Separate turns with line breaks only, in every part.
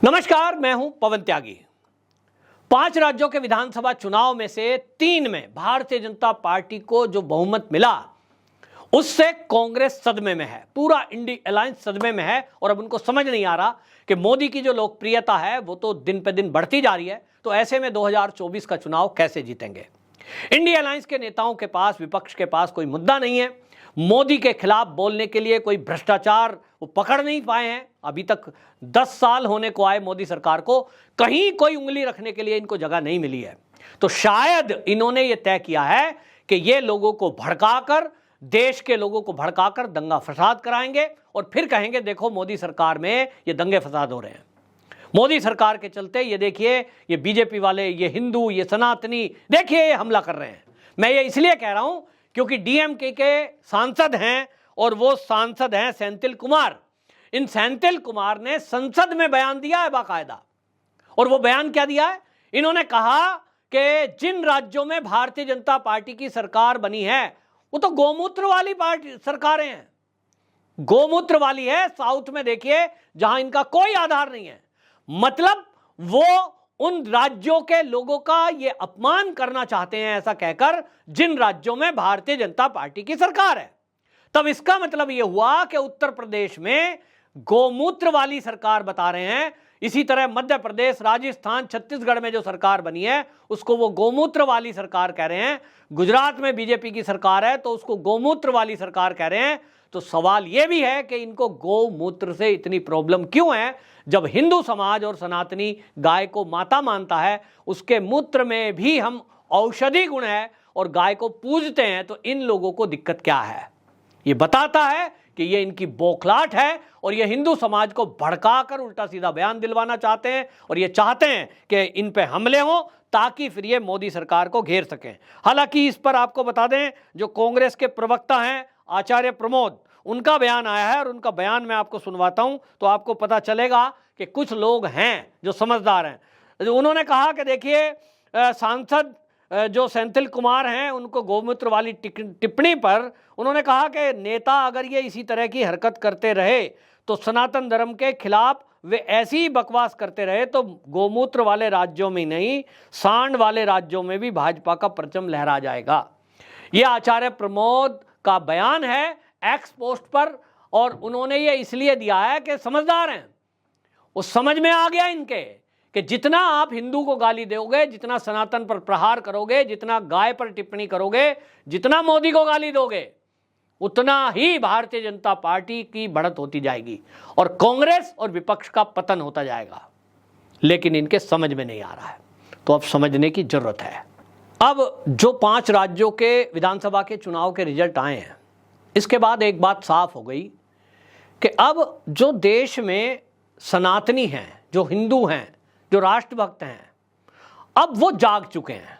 नमस्कार, मैं हूं पवन त्यागी। 5 राज्यों के विधानसभा चुनाव में से 3 में भारतीय जनता पार्टी को जो बहुमत मिला उससे कांग्रेस सदमे में है, पूरा इंडी अलायंस सदमे में है। और अब उनको समझ नहीं आ रहा कि मोदी की जो लोकप्रियता है वो तो दिन पे दिन बढ़ती जा रही है, तो ऐसे में 2024 का चुनाव कैसे जीतेंगे। इंडिया अलायंस के नेताओं के पास, विपक्ष के पास कोई मुद्दा नहीं है। मोदी के खिलाफ बोलने के लिए कोई भ्रष्टाचार वो पकड़ नहीं पाए हैं। अभी तक 10 साल होने को आए मोदी सरकार को, कहीं कोई उंगली रखने के लिए इनको जगह नहीं मिली है। तो शायद इन्होंने ये तय किया है कि ये लोगों को भड़काकर, देश के लोगों को भड़काकर दंगा फसाद कराएंगे और फिर कहेंगे देखो मोदी सरकार में ये दंगे फसाद हो रहे हैं। मोदी सरकार के चलते ये देखिए, ये बीजेपी वाले, ये हिंदू, ये सनातनी, देखिए ये हमला कर रहे हैं। मैं ये इसलिए कह रहा हूं क्योंकि डीएमके के सांसद हैं और वो सांसद हैं सेंथिल कुमार। इन सेंथिल कुमार ने संसद में बयान दिया है बाकायदा। और वो बयान क्या दिया है? इन्होंने कहा कि जिन राज्यों में भारतीय जनता पार्टी की सरकार बनी है वो तो गोमूत्र वाली पार्टी सरकारें हैं, गोमूत्र वाली है। साउथ में देखिए जहां इनका कोई आधार नहीं है। मतलब वो उन राज्यों के लोगों का ये अपमान करना चाहते हैं, ऐसा कहकर जिन राज्यों में भारतीय जनता पार्टी की सरकार है। तब इसका मतलब यह हुआ कि उत्तर प्रदेश में गोमूत्र वाली सरकार बता रहे हैं। इसी तरह मध्य प्रदेश, राजस्थान, छत्तीसगढ़ में जो सरकार बनी है उसको वो गोमूत्र वाली सरकार कह रहे हैं। गुजरात में बीजेपी की सरकार है तो उसको गोमूत्र वाली सरकार कह रहे हैं। तो सवाल यह भी है कि इनको गोमूत्र से इतनी प्रॉब्लम क्यों है? जब हिंदू समाज और सनातनी गाय को माता मानता है, उसके मूत्र में भी हम औषधि गुण है और गाय को पूजते हैं, तो इन लोगों को दिक्कत क्या है? ये बताता है कि ये इनकी बौखलाहट है और ये हिंदू समाज को भड़काकर उल्टा सीधा बयान दिलवाना चाहते हैं और ये चाहते हैं कि इन पे हमले हों ताकि फिर ये मोदी सरकार को घेर सकें। हालांकि इस पर आपको बता दें, जो कांग्रेस के प्रवक्ता हैं आचार्य प्रमोद, उनका बयान आया है और उनका बयान मैं आपको सुनवाता हूं तो आपको पता चलेगा कि कुछ लोग हैं जो समझदार हैं। उन्होंने कहा कि देखिए, सांसद जो सेंथिल कुमार हैं उनको गोमूत्र वाली टिप्पणी पर उन्होंने कहा कि नेता अगर ये इसी तरह की हरकत करते रहे तो सनातन धर्म के खिलाफ वे ऐसी ही बकवास करते रहे तो गोमूत्र वाले राज्यों में नहीं, सांड वाले राज्यों में भी भाजपा का परचम लहरा जाएगा। ये आचार्य प्रमोद का बयान है एक्स पोस्ट पर, और उन्होंने ये इसलिए दिया है कि समझदार हैं, वो समझ में आ गया इनके कि जितना आप हिंदू को गाली दोगे, जितना सनातन पर प्रहार करोगे, जितना गाय पर टिप्पणी करोगे, जितना मोदी को गाली दोगे, उतना ही भारतीय जनता पार्टी की बढ़त होती जाएगी और कांग्रेस और विपक्ष का पतन होता जाएगा। लेकिन इनके समझ में नहीं आ रहा है, तो अब समझने की जरूरत है। अब जो 5 राज्यों के विधानसभा के चुनाव के रिजल्ट आए हैं, इसके बाद एक बात साफ हो गई कि अब जो देश में सनातनी हैं, जो हिंदू हैं, जो राष्ट्रभक्त हैं, अब वो जाग चुके हैं।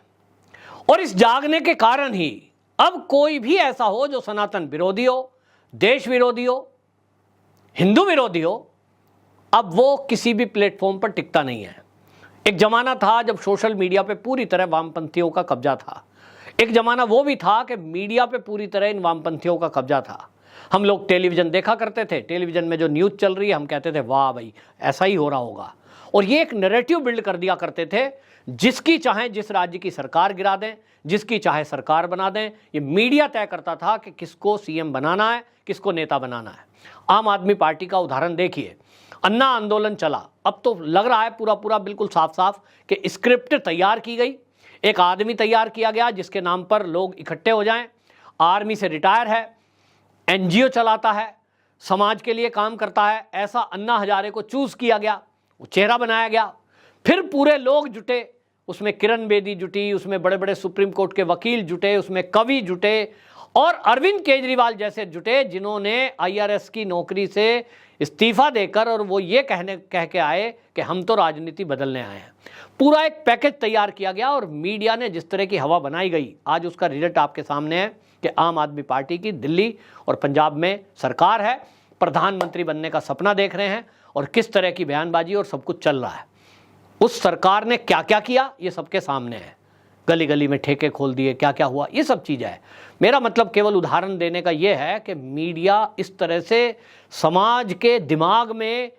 और इस जागने के कारण ही अब कोई भी ऐसा हो जो सनातन विरोधी हो, देश विरोधी हो, हिंदू विरोधी हो, अब वो किसी भी प्लेटफॉर्म पर टिकता नहीं है। एक जमाना था जब सोशल मीडिया पे पूरी तरह वामपंथियों का कब्जा था। एक जमाना वो भी था कि मीडिया पे पूरी तरह इन वामपंथियों का कब्जा था। हम लोग टेलीविजन देखा करते थे, टेलीविजन में जो न्यूज़ चल रही है हम कहते थे वाह भाई ऐसा ही हो रहा होगा, और ये एक नैरेटिव बिल्ड कर दिया करते थे। जिसकी चाहे जिस राज्य की सरकार गिरा दें, जिसकी चाहे सरकार बना दें, ये मीडिया तय करता था कि किसको सीएम बनाना है, किसको नेता बनाना है। आम आदमी पार्टी का उदाहरण देखिए, अन्ना आंदोलन चला, अब तो लग रहा है पूरा पूरा बिल्कुल साफ साफ कि स्क्रिप्ट तैयार की गई, एक आदमी तैयार किया गया जिसके नाम पर लोग इकट्ठे हो जाएं। आर्मी से रिटायर है, एनजीओ चलाता है, समाज के लिए काम करता है, ऐसा अन्ना हजारे को चूज किया गया, वो चेहरा बनाया गया। फिर पूरे लोग जुटे, उसमें किरण बेदी जुटी, उसमें बड़े बड़े सुप्रीम कोर्ट के वकील जुटे, उसमें कवि जुटे और अरविंद केजरीवाल जैसे जुटे जिन्होंने आईआरएस की नौकरी से इस्तीफा देकर और वो ये कह के आए कि हम तो राजनीति बदलने आए हैं। पूरा एक पैकेज तैयार किया गया और मीडिया ने जिस तरह की हवा बनाई गई, आज उसका रिजल्ट आपके सामने है कि आम आदमी पार्टी की दिल्ली और पंजाब में सरकार है, प्रधानमंत्री बनने का सपना देख रहे हैं और किस तरह की बयानबाजी और सब कुछ चल रहा है। उस सरकार ने क्या क्या किया ये सबके सामने है। गली गली में ठेके खोल दिए, क्या क्या हुआ, ये सब चीज़ है। मेरा मतलब केवल उदाहरण देने का ये है कि मीडिया इस तरह से समाज के दिमाग में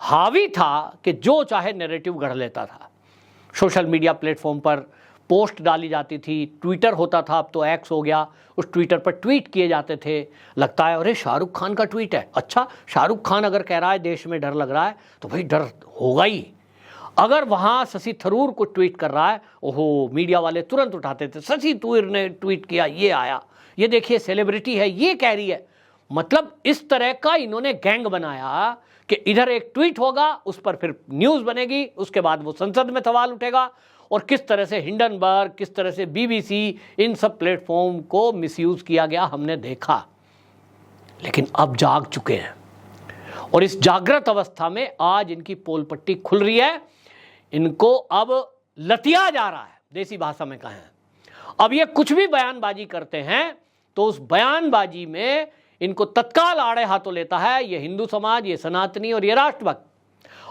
हावी था कि जो चाहे नैरेटिव गढ़ लेता था। सोशल मीडिया प्लेटफॉर्म पर पोस्ट डाली जाती थी, ट्विटर होता था, अब तो एक्स हो गया, उस ट्विटर पर ट्वीट किए जाते थे। लगता है अरे शाहरुख खान का ट्वीट है, अच्छा शाहरुख खान अगर कह रहा है देश में डर लग रहा है तो भाई डर होगा ही। अगर वहाँ शशि थरूर को ट्वीट कर रहा है, ओहो, मीडिया वाले तुरंत उठाते थे, शशि थरूर ने ट्वीट किया, ये आया, ये देखिए सेलिब्रिटी है, ये कह रही है। मतलब इस तरह का इन्होंने गैंग बनाया कि इधर एक ट्वीट होगा, उस पर फिर न्यूज़ बनेगी, उसके बाद वो संसद में सवाल उठेगा, और किस तरह से हिंडनबर्ग, किस तरह से बीबीसी, इन सब प्लेटफॉर्म को मिसयूज किया गया हमने देखा। लेकिन अब जाग चुके हैं और इस जागृत अवस्था में आज इनकी पोल पट्टी खुल रही है, इनको अब लतिया जा रहा है, देसी भाषा में कहें। अब ये कुछ भी बयानबाजी करते हैं तो उस बयानबाजी में इनको तत्काल आड़े हाथों लेता है ये हिंदू समाज, ये सनातनी और ये राष्ट्रभक्त,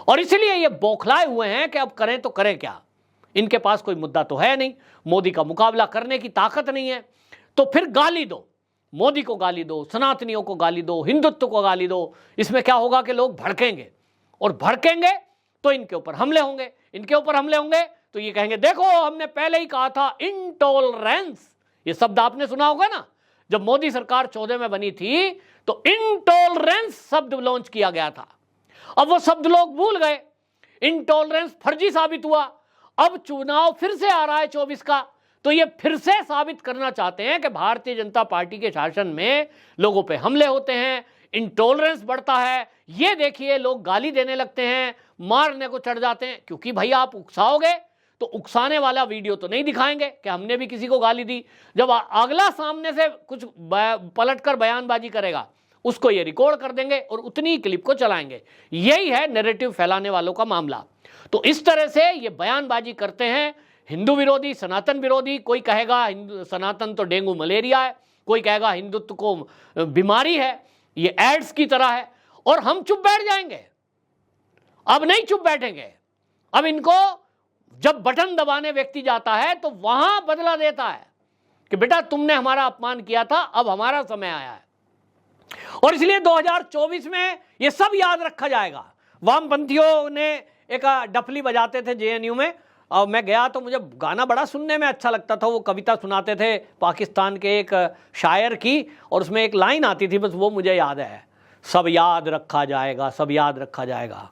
और इसलिए ये बौखलाए हुए हैं कि अब करें तो करें क्या। इनके पास कोई मुद्दा तो है नहीं, मोदी का मुकाबला करने की ताकत नहीं है, तो फिर गाली दो, मोदी को गाली दो, सनातनियों को गाली दो, हिंदुत्व को गाली दो। इसमें क्या होगा कि लोग भड़केंगे, और भड़केंगे तो इनके ऊपर हमले होंगे, इनके ऊपर हमले होंगे तो ये कहेंगे देखो हमने पहले ही कहा था इंटॉलरेंस। ये शब्द आपने सुना होगा ना, जब मोदी सरकार 14 में बनी थी तो इंटॉलरेंस शब्द लॉन्च किया गया था। अब वो शब्द लोग भूल गए, इंटॉलरेंस फर्जी साबित हुआ। अब चुनाव फिर से आ रहा है 24 का, तो ये फिर से साबित करना चाहते हैं कि भारतीय जनता पार्टी के शासन में लोगों पे हमले होते हैं, इंटॉलरेंस बढ़ता है। ये देखिए लोग गाली देने लगते हैं, मारने को चढ़ जाते हैं, क्योंकि भाई आप उकसाओगे तो उकसाने वाला वीडियो तो नहीं दिखाएंगे कि हमने भी किसी को गाली दी। जब अगला सामने से कुछ पलटकर बयानबाजी करेगा उसको ये रिकॉर्ड कर देंगे और उतनी क्लिप को चलाएंगे। यही है नैरेटिव फैलाने वालों का मामला। तो इस तरह से ये बयानबाजी करते हैं, हिंदू विरोधी, सनातन विरोधी। कोई कहेगा सनातन तो डेंगू मलेरिया है, कोई कहेगा हिंदुत्व को बीमारी है, ये एड्स की तरह है, और हम चुप बैठ जाएंगे। अब नहीं चुप बैठेंगे। अब इनको जब बटन दबाने व्यक्ति जाता है तो वहां बदला देता है कि बेटा तुमने हमारा अपमान किया था, अब हमारा समय आया है। और इसलिए 2024 में ये सब याद रखा जाएगा। वामपंथियों ने एक डफली बजाते थे जेएनयू में, और मैं गया तो मुझे गाना बड़ा सुनने में अच्छा लगता था। वो कविता सुनाते थे पाकिस्तान के एक शायर की, और उसमें एक लाइन आती थी, बस वो मुझे याद है, सब याद रखा जाएगा, सब याद रखा जाएगा।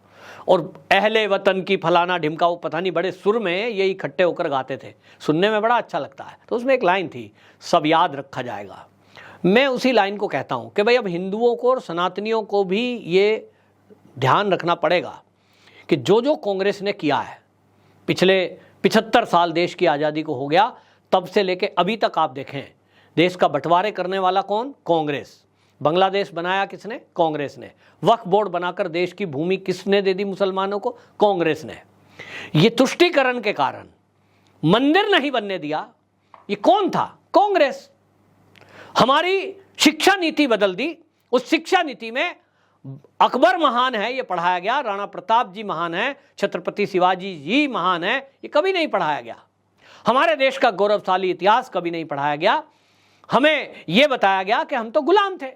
और अहले वतन की फलाना ढिमका, वो पता नहीं बड़े सुर में ये इकट्ठे होकर गाते थे, सुनने में बड़ा अच्छा लगता है। तो उसमें एक लाइन थी, सब याद रखा जाएगा। मैं उसी लाइन को कहता हूँ कि भाई अब हिंदुओं को और सनातनियों को भी ये ध्यान रखना पड़ेगा कि जो जो कांग्रेस ने किया है पिछले 75 साल देश की आज़ादी को हो गया, तब से लेके अभी तक आप देखें, देश का बंटवारे करने वाला कौन? कांग्रेस। बांग्लादेश बनाया किसने? कांग्रेस ने। वक्फ बोर्ड बनाकर देश की भूमि किसने दे दी मुसलमानों को? कांग्रेस ने। ये तुष्टीकरण के कारण मंदिर नहीं बनने दिया, ये कौन था? कांग्रेस। हमारी शिक्षा नीति बदल दी, उस शिक्षा नीति में अकबर महान है ये पढ़ाया गया, राणा प्रताप जी महान है, छत्रपति शिवाजी जी महान है, ये कभी नहीं पढ़ाया गया। हमारे देश का गौरवशाली इतिहास कभी नहीं पढ़ाया गया। हमें यह बताया गया कि हम तो गुलाम थे,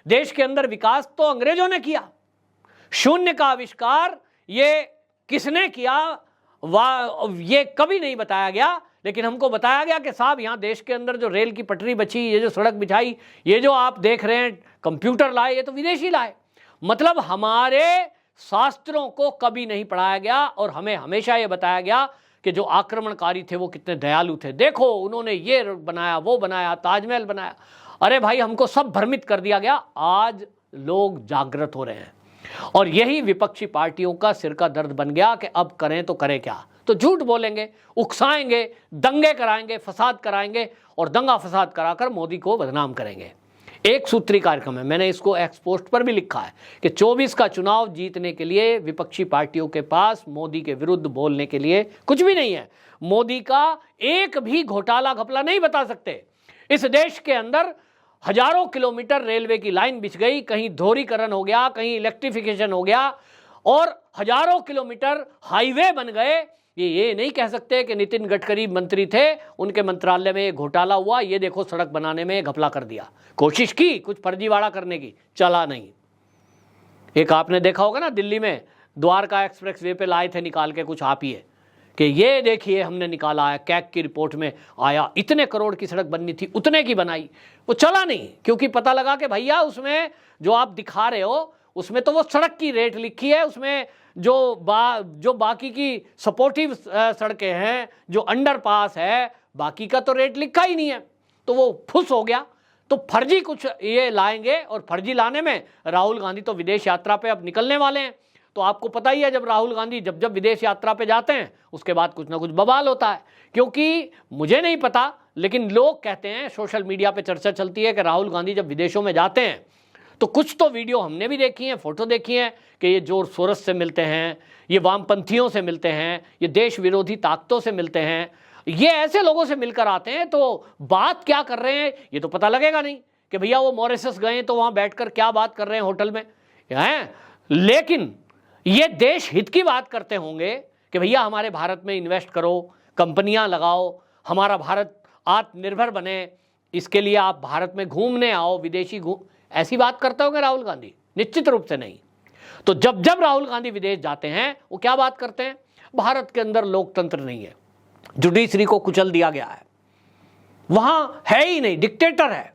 देश के अंदर विकास तो अंग्रेजों ने किया, शून्य का आविष्कार ये किसने किया ये कभी नहीं बताया गया। लेकिन हमको बताया गया कि साहब यहाँ देश के अंदर जो रेल की पटरी बची, ये जो सड़क बिछाई, ये जो आप देख रहे हैं कंप्यूटर लाए, ये तो विदेशी लाए। मतलब हमारे शास्त्रों को कभी नहीं पढ़ाया गया, और हमें हमेशा ये बताया गया कि जो आक्रमणकारी थे वो कितने दयालु थे, देखो उन्होंने ये बनाया, वो बनाया, ताजमहल बनाया। अरे भाई हमको सब भ्रमित कर दिया गया। आज लोग जागृत हो रहे हैं, और यही विपक्षी पार्टियों का सिर का दर्द बन गया कि अब करें तो करें क्या। तो झूठ बोलेंगे, उकसाएंगे, दंगे कराएंगे, फसाद कराएंगे, और दंगा फसाद कराकर मोदी को बदनाम करेंगे। एक सूत्री कार्यक्रम है, मैंने इसको एक्सपोस्ट पर भी लिखा है कि 24 का चुनाव जीतने के लिए विपक्षी पार्टियों के पास मोदी के विरुद्ध बोलने के लिए कुछ भी नहीं है। मोदी का एक भी घोटाला घपला नहीं बता सकते। इस देश के अंदर हजारों किलोमीटर रेलवे की लाइन बिछ गई, कहीं दोहरीकरण हो गया, कहीं इलेक्ट्रिफिकेशन हो गया, और हजारों किलोमीटर हाईवे बन गए। ये नहीं कह सकते कि नितिन गडकरी मंत्री थे, उनके मंत्रालय में घोटाला हुआ, ये देखो सड़क बनाने में घपला कर दिया। कोशिश की कुछ फर्जीवाड़ा करने की, चला नहीं। एक आपने देखा होगा ना, दिल्ली में द्वारका एक्सप्रेस वे पे लाए थे निकाल के कुछ आप ही है कि ये देखिए हमने निकाला है, कैग की रिपोर्ट में आया इतने करोड़ की सड़क बननी थी, उतने की बनाई, वो चला नहीं, क्योंकि पता लगा कि भैया उसमें जो आप दिखा रहे हो उसमें तो वो सड़क की रेट लिखी है, उसमें जो बाकी की सपोर्टिव सड़कें हैं, जो अंडरपास है, बाकी का तो रेट लिखा ही नहीं है। तो वो फुस हो गया। तो फर्जी कुछ ये लाएंगे, और फर्जी लाने में राहुल गांधी तो विदेश यात्रा पे अब निकलने वाले हैं। तो आपको पता ही है, जब राहुल गांधी जब विदेश यात्रा पे जाते हैं उसके बाद कुछ ना कुछ बवाल होता है। क्योंकि मुझे नहीं पता, लेकिन लोग कहते हैं, सोशल मीडिया पे चर्चा चलती है कि राहुल गांधी जब विदेशों में जाते हैं तो कुछ तो वीडियो हमने भी देखी है, फोटो देखी है कि ये जोर सोरस से मिलते हैं, ये वामपंथियों से मिलते हैं, ये देश विरोधी ताकतों से मिलते हैं, ये ऐसे लोगों से मिलकर आते हैं। तो बात क्या कर रहे हैं ये तो पता लगेगा नहीं कि भैया वो मॉरिशस गए तो वहां बैठकर क्या बात कर रहे हैं होटल में हैं। लेकिन ये देश हित की बात करते होंगे कि भैया हमारे भारत में इन्वेस्ट करो, कंपनियां लगाओ, हमारा भारत आत्मनिर्भर बने, इसके लिए आप भारत में घूमने आओ, विदेशी ऐसी बात करते होंगे राहुल गांधी? निश्चित रूप से नहीं। तो जब राहुल गांधी विदेश जाते हैं वो क्या बात करते हैं? भारत के अंदर लोकतंत्र नहीं है, जुडिशरी को कुचल दिया गया है, वहां है ही नहीं, डिक्टेटर है,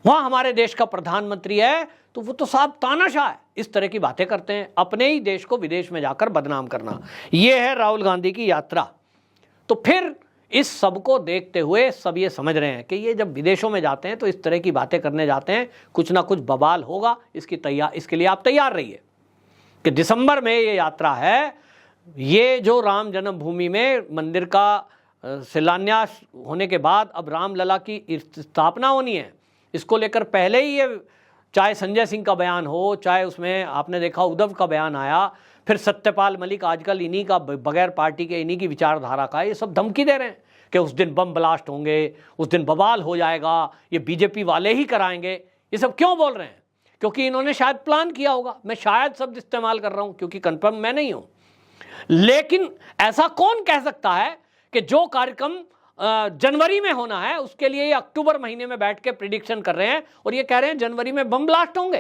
वहां हमारे देश का प्रधानमंत्री है, तो वो तो साहब तानाशाह है। इस तरह की बातें करते हैं, अपने ही देश को विदेश में जाकर बदनाम करना, यह है राहुल गांधी की यात्रा। तो फिर इस सब को देखते हुए सब ये समझ रहे हैं कि ये जब विदेशों में जाते हैं तो इस तरह की बातें करने जाते हैं, कुछ ना कुछ बवाल होगा, इसके लिए आप तैयार रहिए कि दिसंबर में ये यात्रा है। ये जो राम जन्मभूमि में मंदिर का शिलान्यास होने के बाद अब रामलला की स्थापना होनी है, इसको लेकर पहले ही ये चाहे संजय सिंह का बयान हो, चाहे उसमें आपने देखा उद्धव का बयान आया, फिर सत्यपाल मलिक आजकल इन्हीं का बगैर पार्टी के इन्हीं की विचारधारा का ये सब धमकी दे रहे हैं कि उस दिन बम ब्लास्ट होंगे, उस दिन बवाल हो जाएगा, ये बीजेपी वाले ही कराएंगे। ये सब क्यों बोल रहे हैं? क्योंकि इन्होंने शायद प्लान किया होगा। मैं शायद शब्द इस्तेमाल कर रहा हूं क्योंकि कंफर्म मैं नहीं हूं, लेकिन ऐसा कौन कह सकता है कि जो कार्यक्रम जनवरी में होना है उसके लिए ये अक्टूबर महीने में बैठ के प्रिडिक्शन कर रहे हैं और ये कह रहे हैं जनवरी में बम ब्लास्ट होंगे,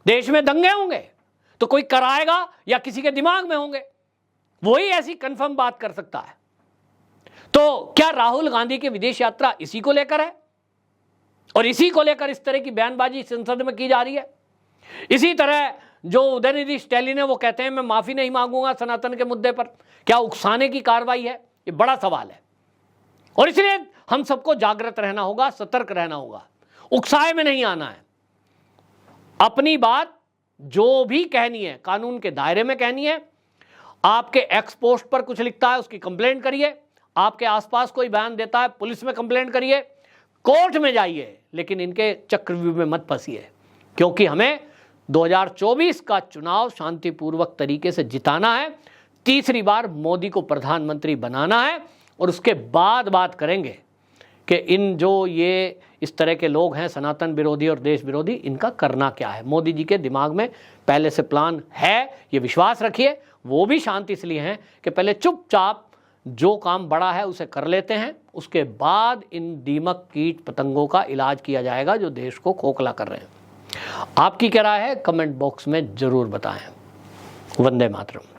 देश में दंगे होंगे, तो कोई कराएगा या किसी के दिमाग में होंगे, वही ऐसी कंफर्म बात कर सकता है। तो क्या राहुल गांधी की विदेश यात्रा इसी को लेकर है और इसी को लेकर इस तरह की बयानबाजी संसद में की जा रही है? इसी तरह जो उदयनिधि स्टैलिन है वो कहते हैं मैं माफी नहीं मांगूंगा सनातन के मुद्दे पर। क्या उकसाने की कार्रवाई है? ये बड़ा सवाल है और इसलिए हम सबको जागृत रहना होगा, सतर्क रहना होगा, उकसाए में नहीं आना है। अपनी बात जो भी कहनी है कानून के दायरे में कहनी है। आपके एक्स पोस्ट पर कुछ लिखता है उसकी कंप्लेंट करिए, आपके आसपास कोई बयान देता है पुलिस में कंप्लेंट करिए, कोर्ट में जाइए, लेकिन इनके चक्रव्यूह में मत फंसिए, क्योंकि हमें 2024 का चुनाव शांतिपूर्वक तरीके से जिताना है, तीसरी बार मोदी को प्रधानमंत्री बनाना है और उसके बाद बात करेंगे कि इन जो ये इस तरह के लोग हैं सनातन विरोधी और देश विरोधी, इनका करना क्या है। मोदी जी के दिमाग में पहले से प्लान है, ये विश्वास रखिए। वो भी शांति इसलिए हैं कि पहले चुपचाप जो काम बड़ा है उसे कर लेते हैं, उसके बाद इन दीमक कीट पतंगों का इलाज किया जाएगा जो देश को खोखला कर रहे हैं। आपकी क्या राय है? कमेंट बॉक्स में जरूर बताएं। वंदे मातरम।